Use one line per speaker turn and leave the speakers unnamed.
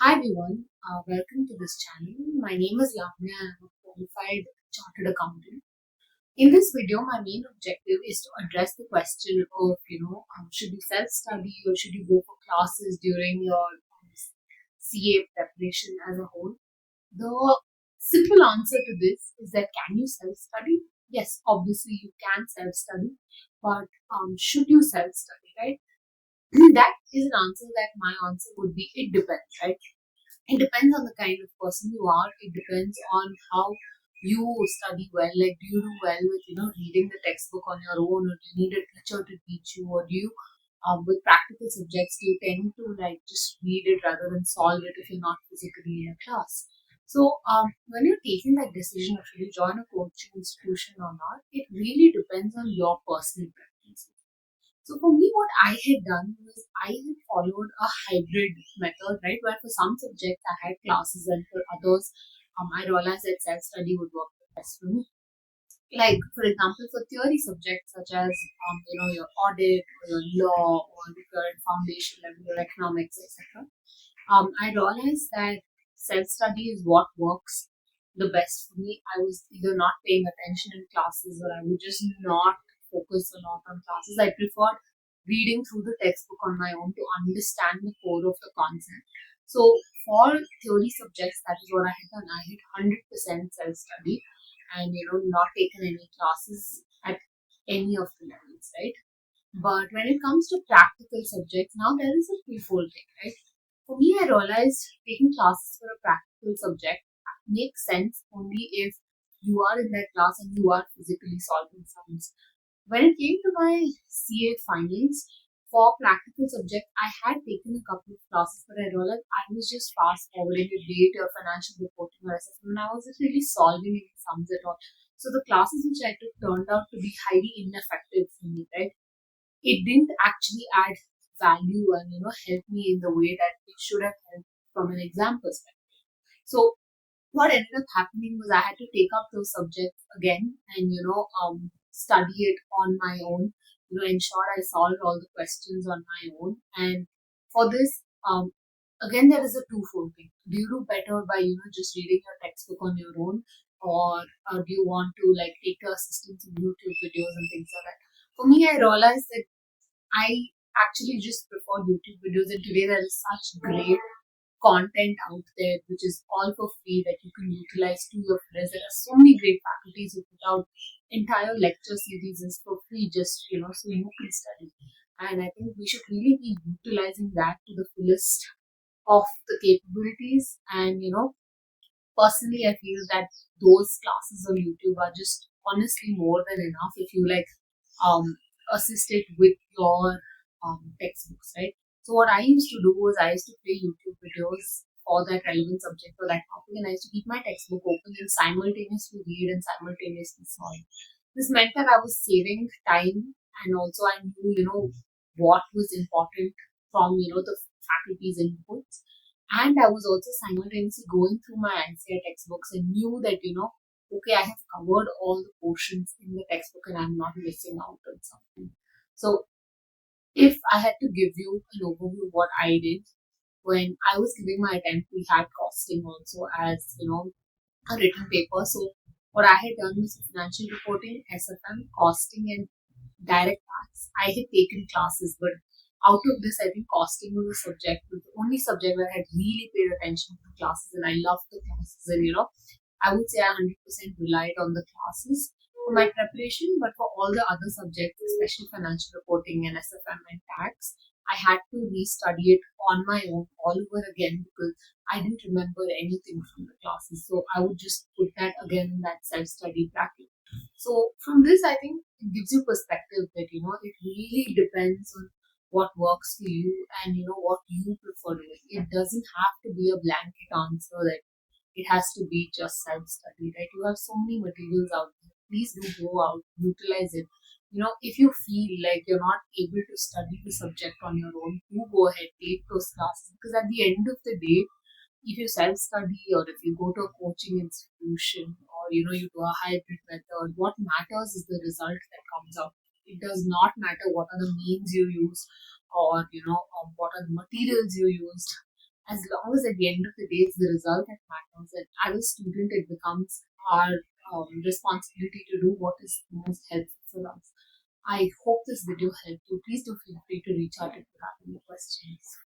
Hi everyone, welcome to this channel. My name is Lavanya and I'm a qualified chartered accountant. In this video, my main objective is to address the question of, should you self-study or should you go for classes during your CA preparation as a whole? The simple answer to this is that can you self-study? Yes, obviously you can self-study, but should you self-study, right? That is an answer that my answer would be it depends, right? It depends on the kind of person you are. It depends on how you study well. Like, do you do well with reading the textbook on your own, or do you need a teacher to teach you, or do you with practical subjects do you tend to like just read it rather than solve it if you're not physically in a class? So when you're taking that decision of should you join a coaching institution or not, it really depends on your personal preferences. So for me, what I had done was I had followed a hybrid method, right? Where for some subjects I had classes, and for others, I realized that self-study would work best for me. Like for example, for theory subjects such as your audit or your law or the current foundation level or economics, etc. I realized that self-study is what works the best for me. I was either not paying attention in classes or I would just not focus a lot on classes. I preferred reading through the textbook on my own to understand the core of the concept. So for theory subjects, that is what I had done. I had 100% self-study and not taken any classes at any of the levels, right? But when it comes to practical subjects, now there is a twofold thing, right? For me, I realized taking classes for a practical subject makes sense only if you are in that class and you are physically solving sums. When it came to my CA finals, for practical subject, I had taken a couple of classes, but I realized I was just fast forwarding a date or financial reporting or assessment, and I wasn't really solving any sums at all. So the classes which I took turned out to be highly ineffective for me, right? It didn't actually add value and help me in the way that it should have helped from an exam perspective. So what ended up happening was I had to take up those subjects again and study it on my own. Ensure I solved all the questions on my own. And for this, again, there is a twofold thing. Do you do better by just reading your textbook on your own, or do you want to like take your assistance in YouTube videos and things like that? For me, I realized that I actually just prefer YouTube videos, and today there is such great content out there which is all for free that you can utilize to your fullest. There are so many great faculties who put out entire lecture series for free just so you can study. And I think we should really be utilizing that to the fullest of the capabilities. And personally, I feel that those classes on YouTube are just honestly more than enough if you like um, assist it with your textbooks, right? So what I used to do was I used to play YouTube videos for that relevant subject or that topic, and I used to keep my textbook open and simultaneously read and simultaneously solve. This meant that I was saving time, and also I knew what was important from the faculty's inputs, and I was also simultaneously going through my ICI textbooks and knew that okay, I have covered all the portions in the textbook and I'm not missing out on something. So if I had to give you an overview of what I did when I was giving my attempt, we had costing also as a written paper. So what I had done was financial reporting, SFM, costing, and direct tax. I had taken classes, but out of this, I think costing was a subject, was the only subject where I had really paid attention to the classes, and I loved the classes. And I would say I 100% relied on the classes for my preparation, but for all the other subjects, especially financial reporting and SFM and tax, I had to restudy it on my own all over again because I didn't remember anything from the classes. So I would just put that again in that self-study bracket. So from this, I think it gives you perspective that it really depends on what works for you and what you prefer doing. It doesn't have to be a blanket answer that it has to be just self-study, right? You have so many materials out there. Please do go out, utilize it. If you feel like you're not able to study the subject on your own, you go ahead, take those classes. Because at the end of the day, if you self-study or if you go to a coaching institution or you do a hybrid method, what matters is the result that comes out. It does not matter what are the means you use or what are the materials you used. as long as at the end of the day it's the result that matters. And as a student, it becomes our responsibility to do what is most helpful for us. I hope this video helped you. Please do feel free to reach out if you have any questions.